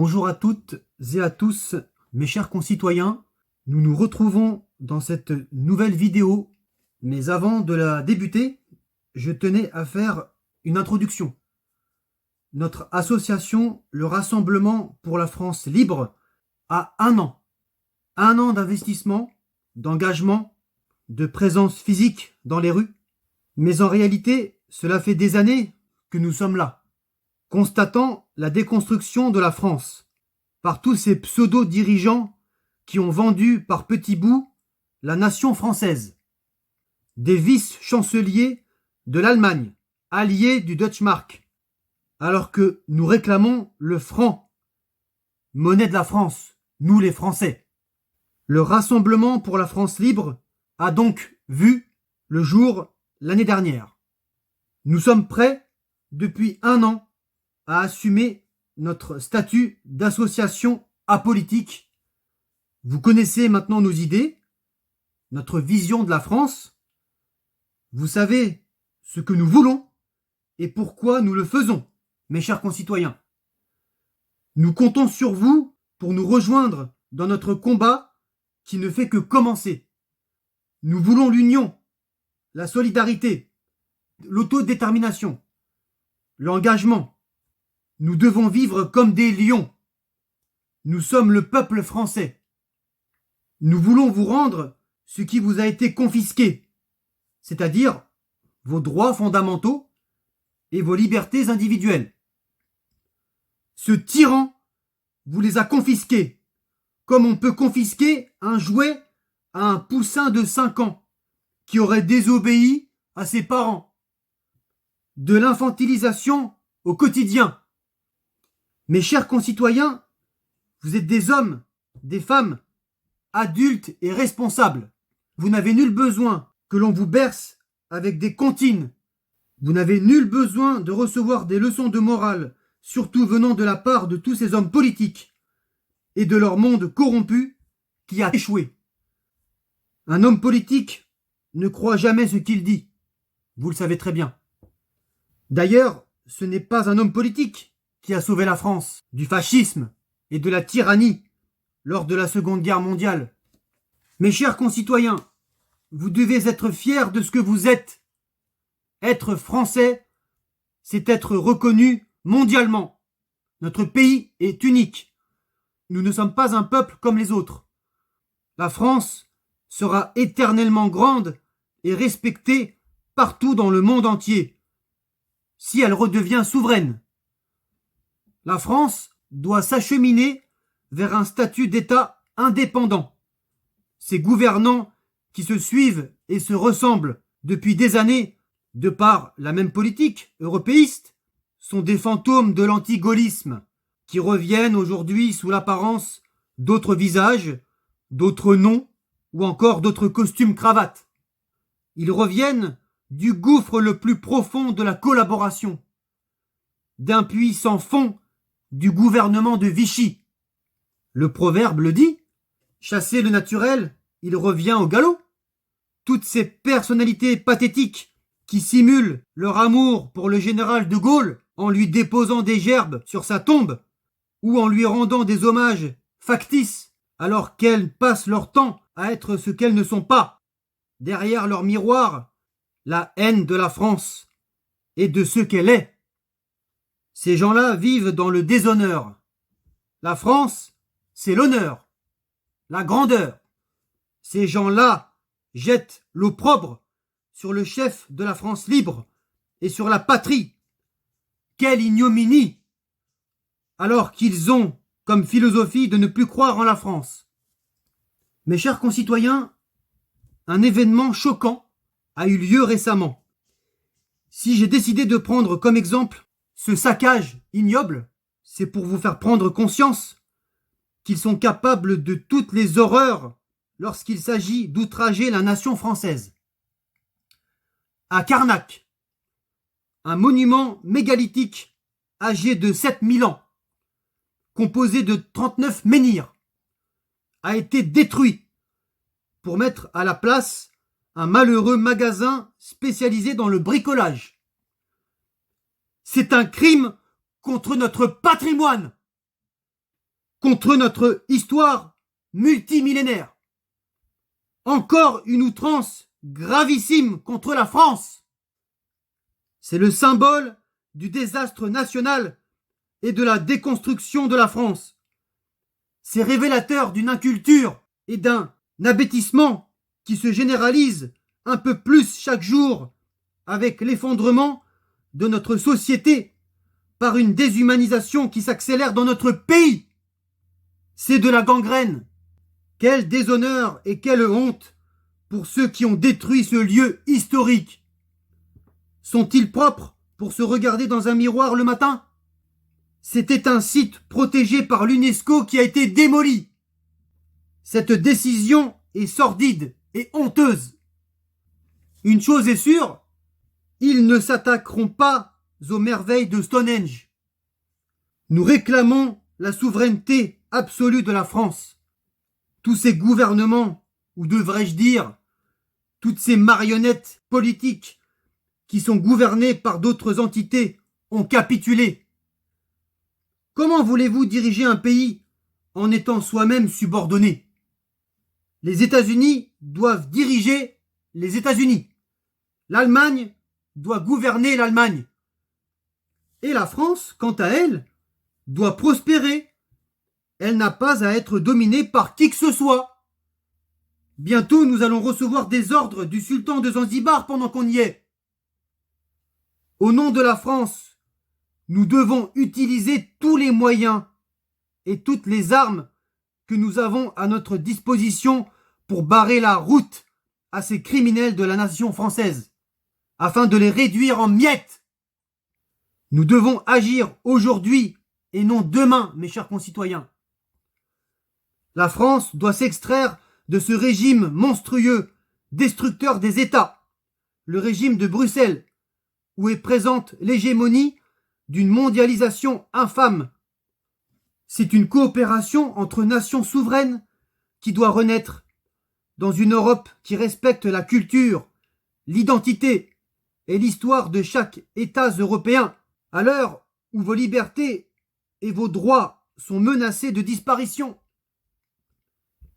Bonjour à toutes et à tous, mes chers concitoyens. Nous nous retrouvons dans cette nouvelle vidéo, mais avant de la débuter, je tenais à faire une introduction. Notre association, le Rassemblement pour la France libre, a un an d'investissement, d'engagement, de présence physique dans les rues. Mais en réalité, cela fait des années que nous sommes là, constatant la déconstruction de la France par tous ces pseudo-dirigeants qui ont vendu par petits bouts la nation française. Des vice-chanceliers de l'Allemagne, alliés du Deutschmark, alors que nous réclamons le franc, monnaie de la France, nous les Français. Le Rassemblement pour la France libre a donc vu le jour l'année dernière. Nous sommes prêts, depuis un an, à assumer notre statut d'association apolitique. Vous connaissez maintenant nos idées, notre vision de la France. Vous savez ce que nous voulons et pourquoi nous le faisons, mes chers concitoyens. Nous comptons sur vous pour nous rejoindre dans notre combat qui ne fait que commencer. Nous voulons l'union, la solidarité, l'autodétermination, l'engagement. Nous devons vivre comme des lions. Nous sommes le peuple français. Nous voulons vous rendre ce qui vous a été confisqué, c'est-à-dire vos droits fondamentaux et vos libertés individuelles. Ce tyran vous les a confisqués, comme on peut confisquer un jouet à un poussin de 5 ans qui aurait désobéi à ses parents. De l'infantilisation au quotidien. Mes chers concitoyens, vous êtes des hommes, des femmes, adultes et responsables. Vous n'avez nul besoin que l'on vous berce avec des comptines. Vous n'avez nul besoin de recevoir des leçons de morale, surtout venant de la part de tous ces hommes politiques et de leur monde corrompu qui a échoué. Un homme politique ne croit jamais ce qu'il dit. Vous le savez très bien. D'ailleurs, ce n'est pas un homme politique qui a sauvé la France du fascisme et de la tyrannie lors de la Seconde Guerre mondiale. Mes chers concitoyens, vous devez être fiers de ce que vous êtes. Être français, c'est être reconnu mondialement. Notre pays est unique. Nous ne sommes pas un peuple comme les autres. La France sera éternellement grande et respectée partout dans le monde entier, si elle redevient souveraine. La France doit s'acheminer vers un statut d'État indépendant. Ces gouvernants qui se suivent et se ressemblent depuis des années, de par la même politique européiste, sont des fantômes de l'anti-gaullisme qui reviennent aujourd'hui sous l'apparence d'autres visages, d'autres noms ou encore d'autres costumes cravates. Ils reviennent du gouffre le plus profond de la collaboration, d'un puits sans fond du gouvernement de Vichy. Le proverbe le dit, chasser le naturel, il revient au galop. Toutes ces personnalités pathétiques qui simulent leur amour pour le général de Gaulle en lui déposant des gerbes sur sa tombe ou en lui rendant des hommages factices alors qu'elles passent leur temps à être ce qu'elles ne sont pas. Derrière leur miroir, la haine de la France et de ce qu'elle est. Ces gens-là vivent dans le déshonneur. La France, c'est l'honneur, la grandeur. Ces gens-là jettent l'opprobre sur le chef de la France libre et sur la patrie. Quelle ignominie! Alors qu'ils ont comme philosophie de ne plus croire en la France. Mes chers concitoyens, un événement choquant a eu lieu récemment. Si j'ai décidé de prendre comme exemple ce saccage ignoble, c'est pour vous faire prendre conscience qu'ils sont capables de toutes les horreurs lorsqu'il s'agit d'outrager la nation française. À Carnac, un monument mégalithique âgé de 7000 ans, composé de 39 menhirs, a été détruit pour mettre à la place un malheureux magasin spécialisé dans le bricolage. C'est un crime contre notre patrimoine. contre notre histoire multimillénaire. Encore une outrance gravissime contre la France. C'est le symbole du désastre national et de la déconstruction de la France. C'est révélateur d'une inculture et d'un abêtissement qui se généralise un peu plus chaque jour avec l'effondrement de notre société par une déshumanisation qui s'accélère dans notre pays. C'est de la gangrène. Quel déshonneur et quelle honte pour ceux qui ont détruit ce lieu historique. Sont-ils propres pour se regarder dans un miroir le matin? C'était un site protégé par l'UNESCO qui a été démoli. Cette décision est sordide et honteuse. Une chose est sûre, ils ne s'attaqueront pas aux merveilles de Stonehenge. Nous réclamons la souveraineté absolue de la France. Tous ces gouvernements, ou devrais-je dire, toutes ces marionnettes politiques qui sont gouvernées par d'autres entités ont capitulé. Comment voulez-vous diriger un pays en étant soi-même subordonné? Les États-Unis doivent diriger les États-Unis. L'Allemagne doit gouverner l'Allemagne. Et la France, quant à elle, doit prospérer. Elle n'a pas à être dominée par qui que ce soit. Bientôt, nous allons recevoir des ordres du sultan de Zanzibar pendant qu'on y est. Au nom de la France, nous devons utiliser tous les moyens et toutes les armes que nous avons à notre disposition pour barrer la route à ces criminels de la nation française, afin de les réduire en miettes. Nous devons agir aujourd'hui et non demain, mes chers concitoyens. La France doit s'extraire de ce régime monstrueux, destructeur des États, le régime de Bruxelles, où est présente l'hégémonie d'une mondialisation infâme. C'est une coopération entre nations souveraines qui doit renaître dans une Europe qui respecte la culture, l'identité et l'histoire de chaque État européen, à l'heure où vos libertés et vos droits sont menacés de disparition.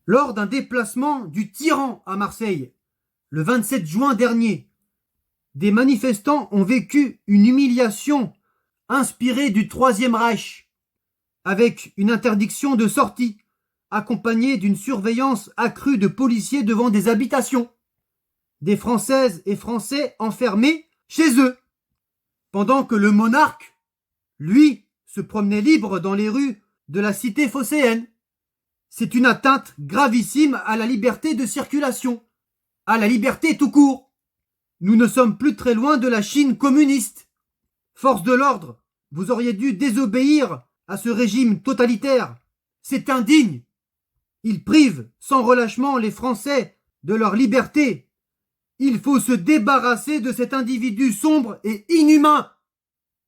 Lors d'un déplacement du tyran à Marseille, le 27 juin dernier, des manifestants ont vécu une humiliation inspirée du Troisième Reich, avec une interdiction de sortie, accompagnée d'une surveillance accrue de policiers devant des habitations, des Françaises et Français enfermés chez eux, pendant que le monarque, lui, se promenait libre dans les rues de la cité phocéenne. C'est une atteinte gravissime à la liberté de circulation, à la liberté tout court. Nous ne sommes plus très loin de la Chine communiste. Force de l'ordre, vous auriez dû désobéir à ce régime totalitaire. C'est indigne. Il prive sans relâchement les Français de leur liberté. Il faut se débarrasser de cet individu sombre et inhumain.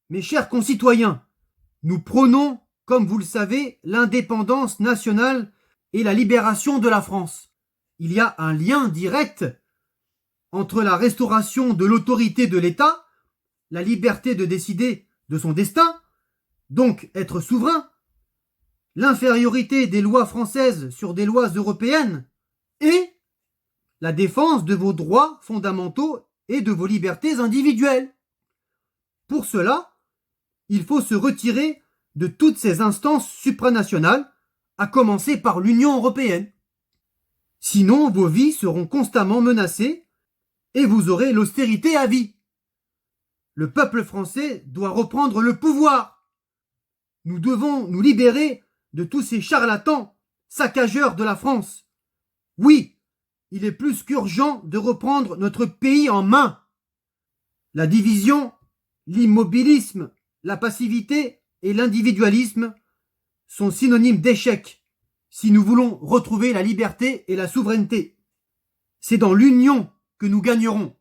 Mes chers concitoyens, nous prônons, comme vous le savez, l'indépendance nationale et la libération de la France. Il y a un lien direct entre la restauration de l'autorité de l'État, la liberté de décider de son destin, donc être souverain, l'infériorité des lois françaises sur des lois européennes et la défense de vos droits fondamentaux et de vos libertés individuelles. Pour cela, il faut se retirer de toutes ces instances supranationales, à commencer par l'Union européenne. Sinon, vos vies seront constamment menacées et vous aurez l'austérité à vie. Le peuple français doit reprendre le pouvoir. Nous devons nous libérer de tous ces charlatans, saccageurs de la France. Oui, il est plus qu'urgent de reprendre notre pays en main. La division, l'immobilisme, la passivité et l'individualisme sont synonymes d'échec si nous voulons retrouver la liberté et la souveraineté. C'est dans l'union que nous gagnerons.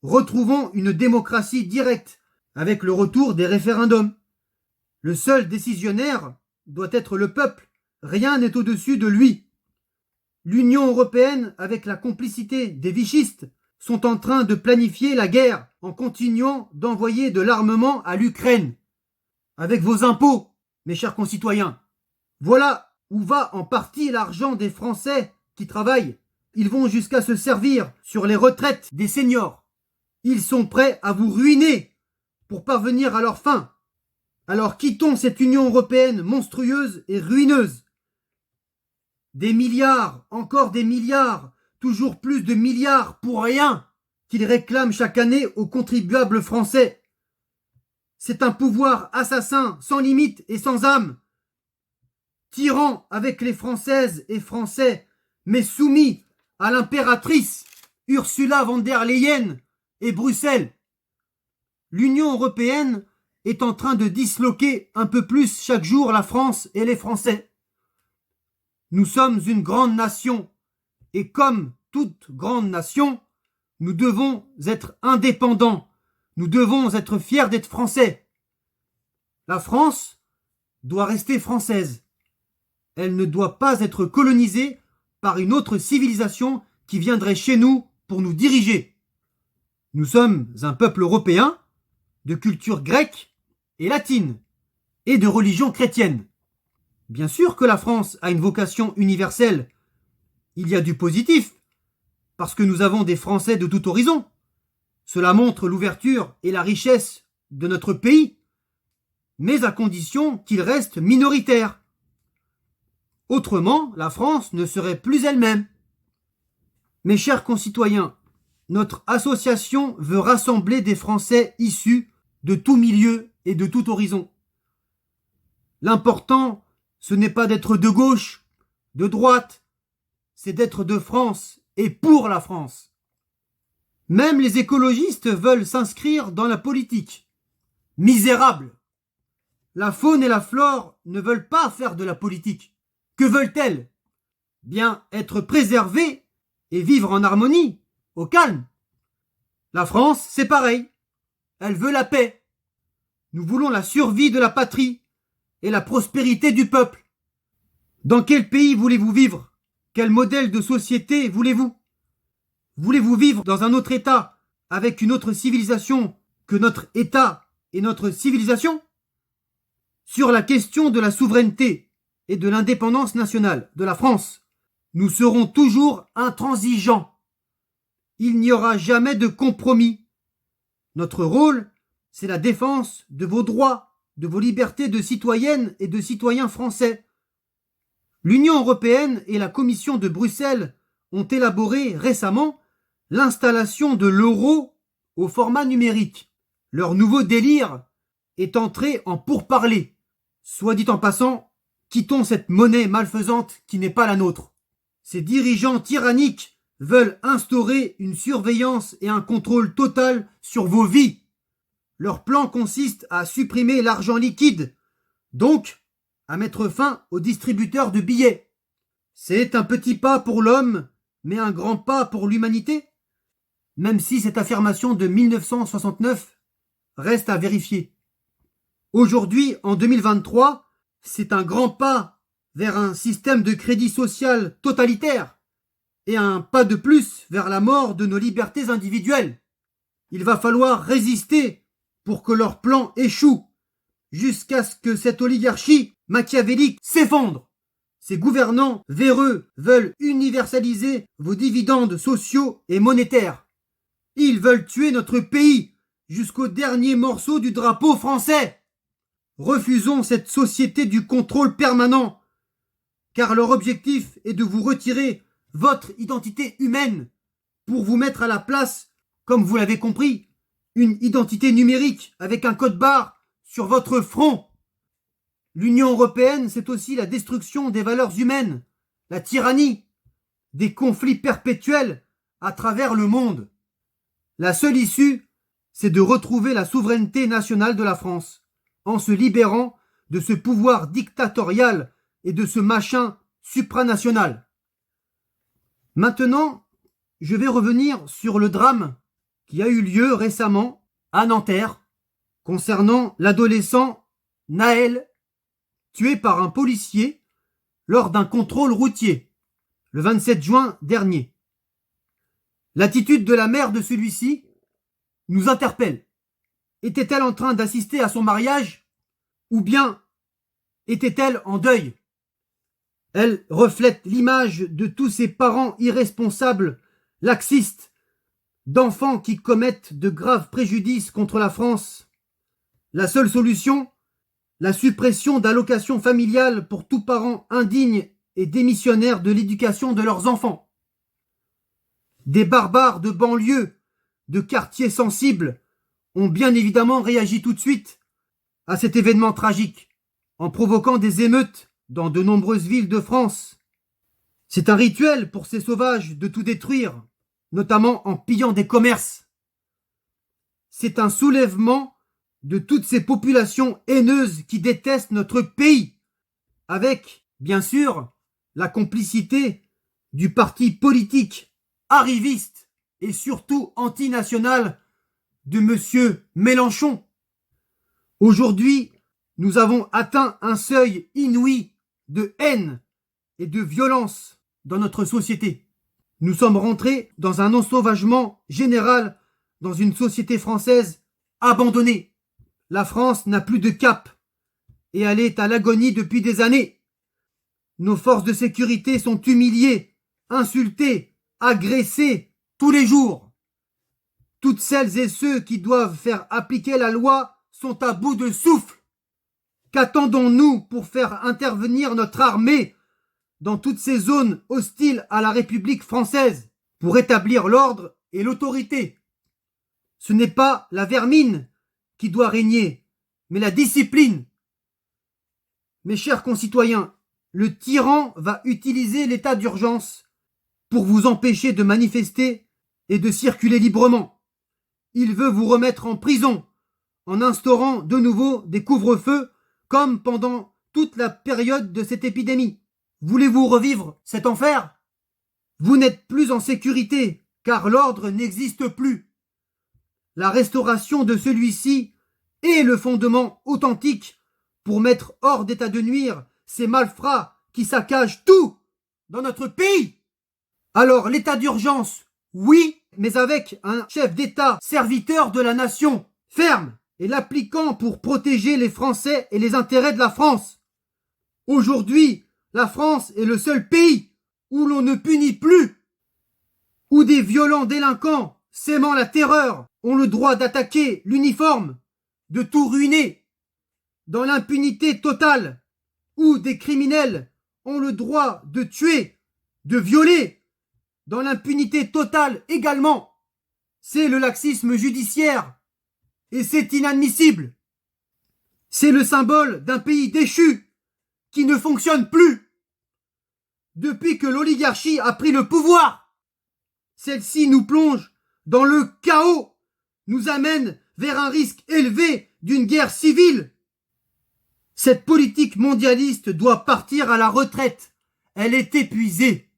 Retrouvons une démocratie directe avec le retour des référendums. Le seul décisionnaire doit être le peuple. Rien n'est au-dessus de lui. L'Union européenne, avec la complicité des vichistes, sont en train de planifier la guerre en continuant d'envoyer de l'armement à l'Ukraine. Avec vos impôts, mes chers concitoyens. Voilà où va en partie l'argent des Français qui travaillent. Ils vont jusqu'à se servir sur les retraites des seniors. Ils sont prêts à vous ruiner pour parvenir à leur fin. Alors quittons cette Union européenne monstrueuse et ruineuse. Des milliards, encore des milliards, toujours plus de milliards pour rien qu'ils réclament chaque année aux contribuables français. C'est un pouvoir assassin, sans limite et sans âme, tyran avec les Françaises et Français, mais soumis à l'impératrice Ursula von der Leyen et Bruxelles. L'Union européenne est en train de disloquer un peu plus chaque jour la France et les Français. Nous sommes une grande nation, et comme toute grande nation, nous devons être indépendants, nous devons être fiers d'être français. La France doit rester française. Elle ne doit pas être colonisée par une autre civilisation qui viendrait chez nous pour nous diriger. Nous sommes un peuple européen, de culture grecque et latine, et de religion chrétienne. Bien sûr que la France a une vocation universelle. Il y a du positif, parce que nous avons des Français de tout horizon. Cela montre l'ouverture et la richesse de notre pays, mais à condition qu'il reste minoritaire. Autrement, la France ne serait plus elle-même. Mes chers concitoyens, notre association veut rassembler des Français issus de tout milieu et de tout horizon. L'important, ce n'est pas d'être de gauche, de droite, c'est d'être de France et pour la France. Même les écologistes veulent s'inscrire dans la politique. Misérables! La faune et la flore ne veulent pas faire de la politique. Que veulent-elles? Bien être préservées et vivre en harmonie, au calme. La France, c'est pareil. Elle veut la paix. Nous voulons la survie de la patrie et la prospérité du peuple. Dans quel pays voulez-vous vivre? Quel modèle de société voulez-vous? Voulez-vous vivre dans un autre État avec une autre civilisation que notre État et notre civilisation? Sur la question de la souveraineté et de l'indépendance nationale de la France, nous serons toujours intransigeants. Il n'y aura jamais de compromis. Notre rôle, c'est la défense de vos droits, de vos libertés de citoyennes et de citoyens français. L'Union européenne et la Commission de Bruxelles ont élaboré récemment l'installation de l'euro au format numérique. Leur nouveau délire est entré en pourparlers. Soit dit en passant, quittons cette monnaie malfaisante qui n'est pas la nôtre. Ces dirigeants tyranniques veulent instaurer une surveillance et un contrôle total sur vos vies. Leur plan consiste à supprimer l'argent liquide, donc à mettre fin aux distributeurs de billets. C'est un petit pas pour l'homme, mais un grand pas pour l'humanité, même si cette affirmation de 1969 reste à vérifier. Aujourd'hui, en 2023, c'est un grand pas vers un système de crédit social totalitaire et un pas de plus vers la mort de nos libertés individuelles. Il va falloir résister pour que leur plan échoue, jusqu'à ce que cette oligarchie machiavélique s'effondre. Ces gouvernants véreux veulent universaliser vos dividendes sociaux et monétaires. Ils veulent tuer notre pays jusqu'au dernier morceau du drapeau français. Refusons cette société du contrôle permanent, car leur objectif est de vous retirer votre identité humaine pour vous mettre à la place, comme vous l'avez compris, une identité numérique avec un code barre sur votre front. L'Union européenne, c'est aussi la destruction des valeurs humaines, la tyrannie, des conflits perpétuels à travers le monde. La seule issue, c'est de retrouver la souveraineté nationale de la France, en se libérant de ce pouvoir dictatorial et de ce machin supranational. Maintenant, je vais revenir sur le drame qui a eu lieu récemment à Nanterre concernant l'adolescent Naël, tué par un policier lors d'un contrôle routier le 27 juin dernier. L'attitude de la mère de celui-ci nous interpelle. Était-elle en train d'assister à son mariage ou bien était-elle en deuil? Elle reflète l'image de tous ces parents irresponsables, laxistes, d'enfants qui commettent de graves préjudices contre la France. La seule solution, la suppression d'allocations familiales pour tout parent indigne et démissionnaire de l'éducation de leurs enfants. Des barbares de banlieue, de quartiers sensibles, ont bien évidemment réagi tout de suite à cet événement tragique, en provoquant des émeutes dans de nombreuses villes de France. C'est un rituel pour ces sauvages de tout détruire, notamment en pillant des commerces. C'est un soulèvement de toutes ces populations haineuses qui détestent notre pays, avec, bien sûr, la complicité du parti politique arriviste et surtout antinational de monsieur Mélenchon. Aujourd'hui, nous avons atteint un seuil inouï de haine et de violence dans notre société. Nous sommes rentrés dans un ensauvagement général dans une société française abandonnée. La France n'a plus de cap et elle est à l'agonie depuis des années. Nos forces de sécurité sont humiliées, insultées, agressées tous les jours. Toutes celles et ceux qui doivent faire appliquer la loi sont à bout de souffle. Qu'attendons-nous pour faire intervenir notre armée dans toutes ces zones hostiles à la République française pour établir l'ordre et l'autorité? Ce n'est pas la vermine qui doit régner, mais la discipline. Mes chers concitoyens, le tyran va utiliser l'état d'urgence pour vous empêcher de manifester et de circuler librement. Il veut vous remettre en prison en instaurant de nouveau des couvre-feux comme pendant toute la période de cette épidémie. Voulez-vous revivre cet enfer? Vous n'êtes plus en sécurité car l'ordre n'existe plus. La restauration de celui-ci est le fondement authentique pour mettre hors d'état de nuire ces malfrats qui saccagent tout dans notre pays. Alors l'état d'urgence, oui, mais avec un chef d'État serviteur de la nation, ferme, et l'appliquant pour protéger les Français et les intérêts de la France. Aujourd'hui, la France est le seul pays où l'on ne punit plus, où des violents délinquants sèmant la terreur ont le droit d'attaquer l'uniforme, de tout ruiner, dans l'impunité totale, où des criminels ont le droit de tuer, de violer, dans l'impunité totale également. C'est le laxisme judiciaire et c'est inadmissible. C'est le symbole d'un pays déchu qui ne fonctionne plus. Depuis que l'oligarchie a pris le pouvoir, celle-ci nous plonge dans le chaos, nous amène vers un risque élevé d'une guerre civile. Cette politique mondialiste doit partir à la retraite. Elle est épuisée.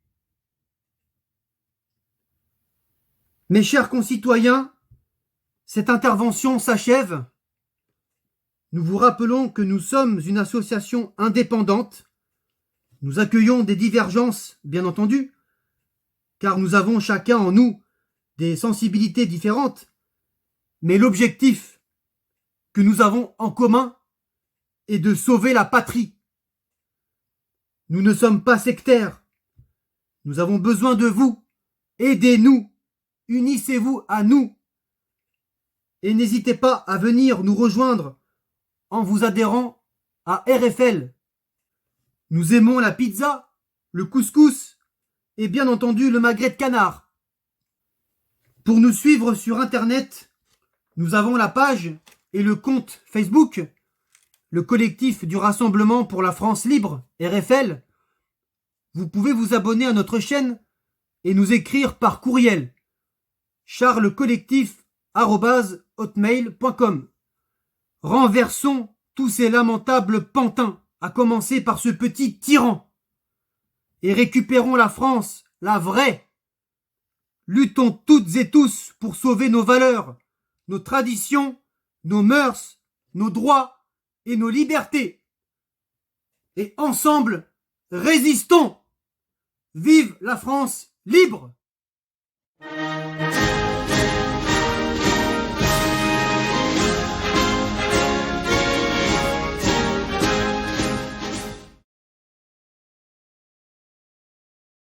Mes chers concitoyens, cette intervention s'achève. Nous vous rappelons que nous sommes une association indépendante. Nous accueillons des divergences, bien entendu, car nous avons chacun en nous des sensibilités différentes. Mais l'objectif que nous avons en commun est de sauver la patrie. Nous ne sommes pas sectaires. Nous avons besoin de vous. Aidez-nous. Unissez-vous à nous. Et n'hésitez pas à venir nous rejoindre en vous adhérant à RFL. Nous aimons la pizza, le couscous et bien entendu le magret de canard. Pour nous suivre sur Internet, nous avons la page et le compte Facebook, le collectif du Rassemblement pour la France libre, RFL. Vous pouvez vous abonner à notre chaîne et nous écrire par courriel charlecollectif@hotmail.com. Renversons tous ces lamentables pantins, à commencer par ce petit tyran, et récupérons la France, la vraie. Luttons toutes et tous pour sauver nos valeurs, nos traditions, nos mœurs, nos droits et nos libertés. Et ensemble, résistons. Vive la France libre!